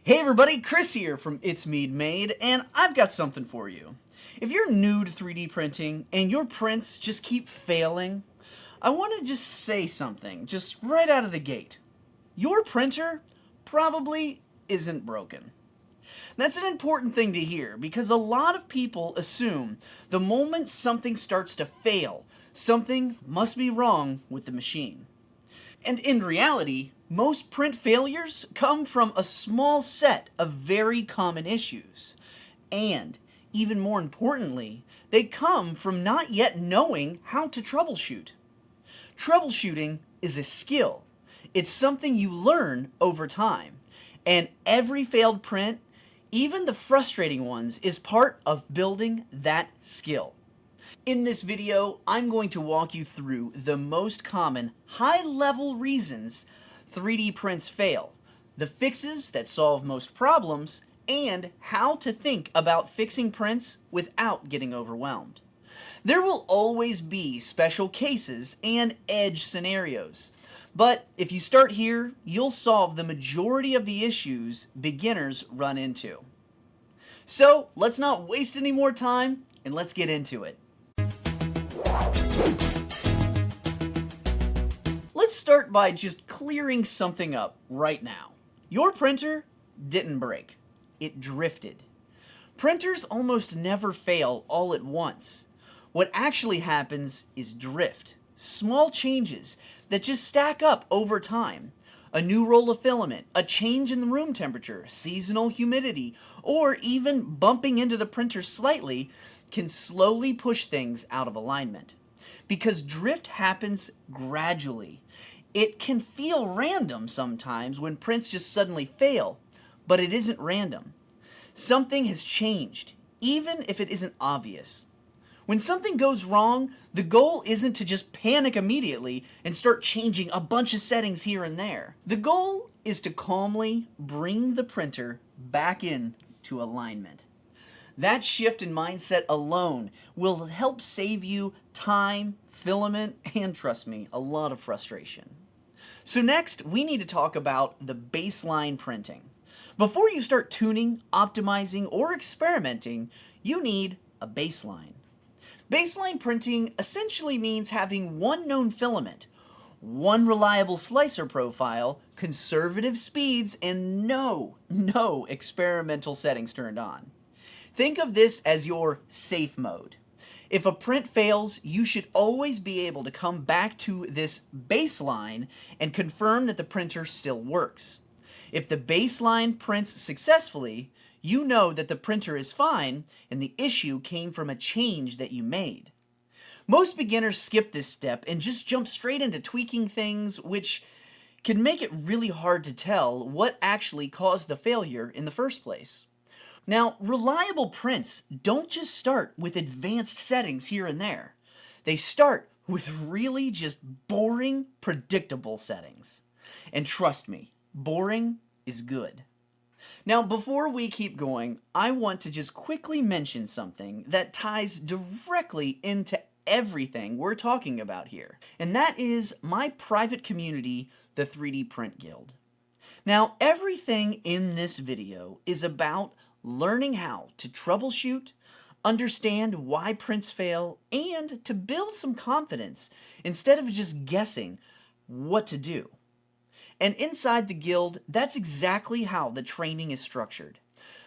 Hey everybody, Chris here from It's MeaD, and I've got something for you. If you're new to 3D printing and your prints just keep failing, I want to just say something, just right out of the gate. Your printer probably isn't broken. That's an important thing to hear because a lot of people assume the moment something starts to fail, something must be wrong with the machine. And in reality, most print failures come from a small set of very common issues. And, even more importantly, they come from not yet knowing how to troubleshoot. Troubleshooting is a skill. It's something you learn over time. And every failed print, even the frustrating ones, is part of building that skill. In this video, I'm going to walk you through the most common high-level reasons 3D prints fail, the fixes that solve most problems, and how to think about fixing prints without getting overwhelmed. There will always be special cases and edge scenarios, but if you start here, you'll solve the majority of the issues beginners run into. So let's not waste any more time and let's get into it. Let's start by just clearing something up right now. Your printer didn't break. It drifted. Printers almost never fail all at once. What actually happens is drift. Small changes that just stack up over time. A new roll of filament, a change in the room temperature, seasonal humidity, or even bumping into the printer slightly can slowly push things out of alignment. Because drift happens gradually. It can feel random sometimes when prints just suddenly fail, but it isn't random. Something has changed, even if it isn't obvious. When something goes wrong, the goal isn't to just panic immediately and start changing a bunch of settings here and there. The goal is to calmly bring the printer back into alignment. That shift in mindset alone will help save you time, filament, and trust me, a lot of frustration. So next, we need to talk about the baseline printing. Before you start tuning, optimizing, or experimenting, you need a baseline. Baseline printing essentially means having one known filament, one reliable slicer profile, conservative speeds, and no experimental settings turned on. Think of this as your safe mode. If a print fails, you should always be able to come back to this baseline and confirm that the printer still works. If the baseline prints successfully, you know that the printer is fine and the issue came from a change that you made. Most beginners skip this step and just jump straight into tweaking things, which can make it really hard to tell what actually caused the failure in the first place. Now, reliable prints don't just start with advanced settings here and there. They start with really just boring, predictable settings. And trust me, boring is good. Now, before we keep going, I want to just quickly mention something that ties directly into everything we're talking about here. And that is my private community, the 3D Print Guild. Now, everything in this video is about learning how to troubleshoot, understand why prints fail, and to build some confidence instead of just guessing what to do. And inside the guild, that's exactly how the training is structured.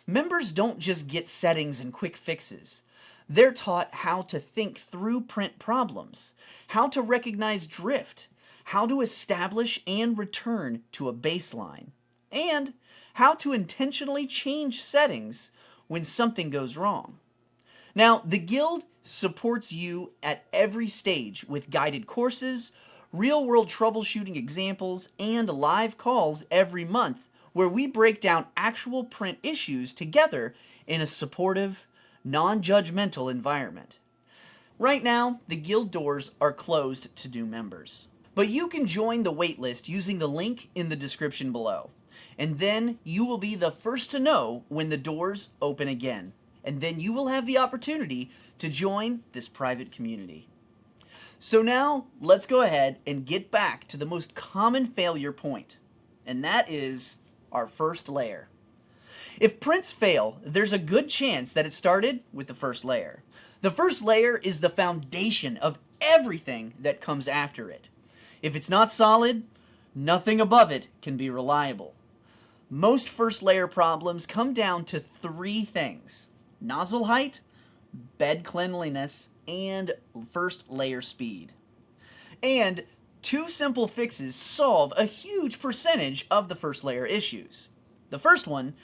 Members don't just get settings and quick fixes. They're taught how to think through print problems, how to recognize drift, how to establish and return to a baseline, and how to intentionally change settings when something goes wrong. Now, the Guild supports you at every stage with guided courses, real-world troubleshooting examples, and live calls every month where we break down actual print issues together in a supportive, non-judgmental environment. Right now, the Guild doors are closed to new members, but you can join the waitlist using the link in the description below. And then you will be the first to know when the doors open again. And then you will have the opportunity to join this private community. So now, let's go ahead and get back to the most common failure point. And that is our first layer, If prints fail, there's a good chance that it started with the first layer. The first layer is the foundation of everything that comes after it. If it's not solid, nothing above it can be reliable. Most first layer problems come down to three things: nozzle height, bed cleanliness, and first layer speed. And two simple fixes solve a huge percentage of the first layer issues. The first one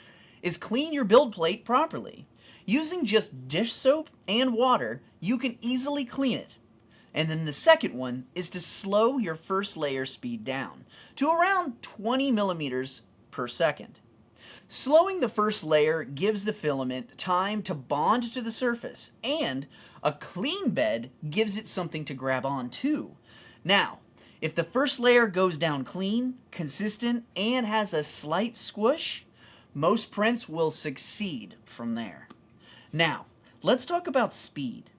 is clean your build plate properly. Using just dish soap and water, you can easily clean it. And then the second one is to slow your first layer speed down to around 20 millimeters per second. Slowing the first layer gives the filament time to bond to the surface, and a clean bed gives it something to grab on to. Now, if the first layer goes down clean, consistent, and has a slight squish, most prints will succeed from there. Now, let's talk about speed.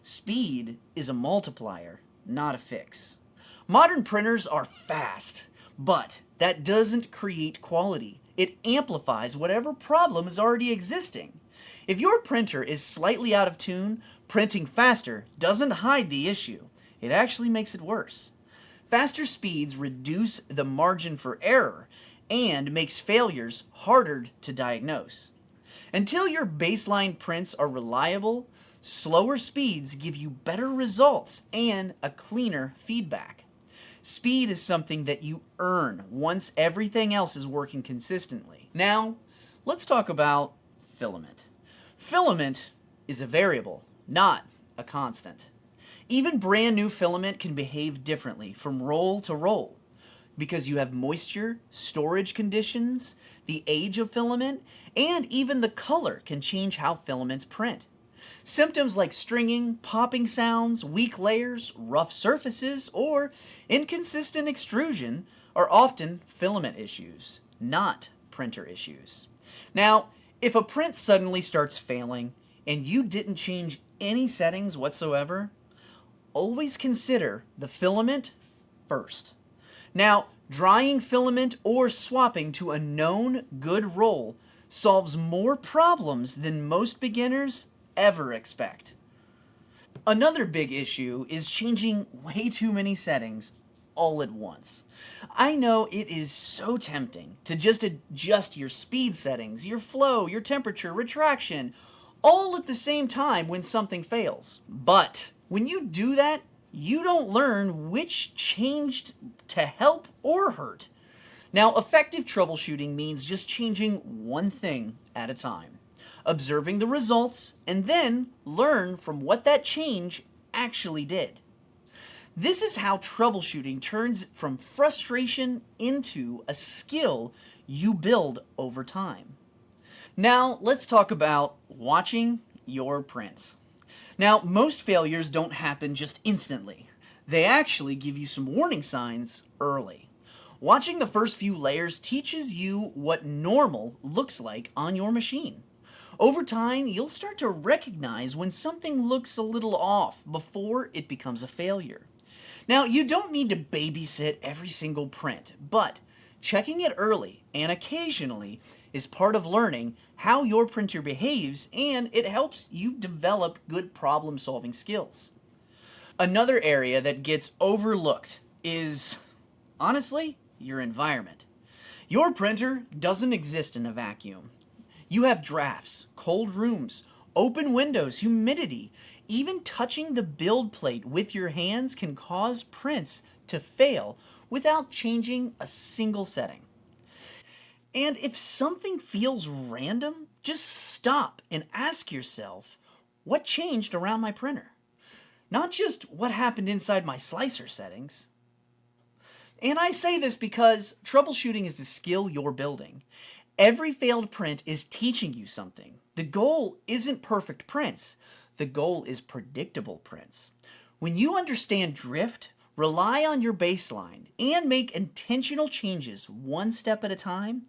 Speed is a multiplier, not a fix. Modern printers are fast, but that doesn't create quality. It amplifies whatever problem is already existing. If your printer is slightly out of tune, printing faster doesn't hide the issue. It actually makes it worse. Faster speeds reduce the margin for error and makes failures harder to diagnose. Until your baseline prints are reliable, slower speeds give you better results and a cleaner feedback. Speed is something that you earn once everything else is working consistently. Now, let's talk about filament. Filament is a variable, not a constant. Even brand new filament can behave differently from roll to roll because you have moisture, storage conditions, the age of filament, and even the color can change how filaments print. Symptoms like stringing, popping sounds, weak layers, rough surfaces, or inconsistent extrusion are often filament issues, not printer issues. Now, if a print suddenly starts failing and you didn't change any settings whatsoever, always consider the filament first. Now, drying filament or swapping to a known good roll solves more problems than most beginners ever expect. Another big issue is changing way too many settings all at once. I know it is so tempting to just adjust your speed settings, your flow, your temperature, retraction, all at the same time when something fails. But when you do that, you don't learn which changed to help or hurt. Now, effective troubleshooting means just changing one thing at a time, observing the results, and then learn from what that change actually did. This is how troubleshooting turns from frustration into a skill you build over time. Now, let's talk about watching your prints. Now, most failures don't happen just instantly. They actually give you some warning signs early. Watching the first few layers teaches you what normal looks like on your machine. Over time, you'll start to recognize when something looks a little off before it becomes a failure. Now, you don't need to babysit every single print, but checking it early and occasionally is part of learning how your printer behaves, and it helps you develop good problem-solving skills. Another area that gets overlooked is, honestly, your environment. Your printer doesn't exist in a vacuum. You have drafts, cold rooms, open windows, humidity. Even touching the build plate with your hands can cause prints to fail without changing a single setting. And if something feels random, just stop and ask yourself, what changed around my printer? Not just what happened inside my slicer settings. And I say this because troubleshooting is a skill you're building. Every failed print is teaching you something. The goal isn't perfect prints. The goal is predictable prints. When you understand drift, rely on your baseline, and make intentional changes one step at a time,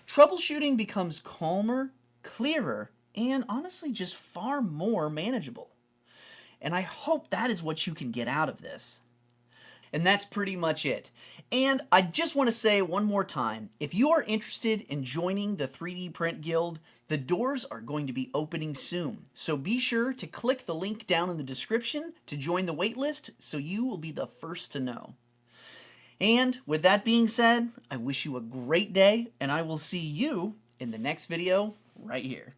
troubleshooting becomes calmer, clearer, and honestly just far more manageable. And I hope that is what you can get out of this. And that's pretty much it. And I just want to say one more time, if you are interested in joining the 3D Print Guild, the doors are going to be opening soon. So be sure to click the link down in the description to join the waitlist so you will be the first to know. And with that being said, I wish you a great day, and I will see you in the next video right here.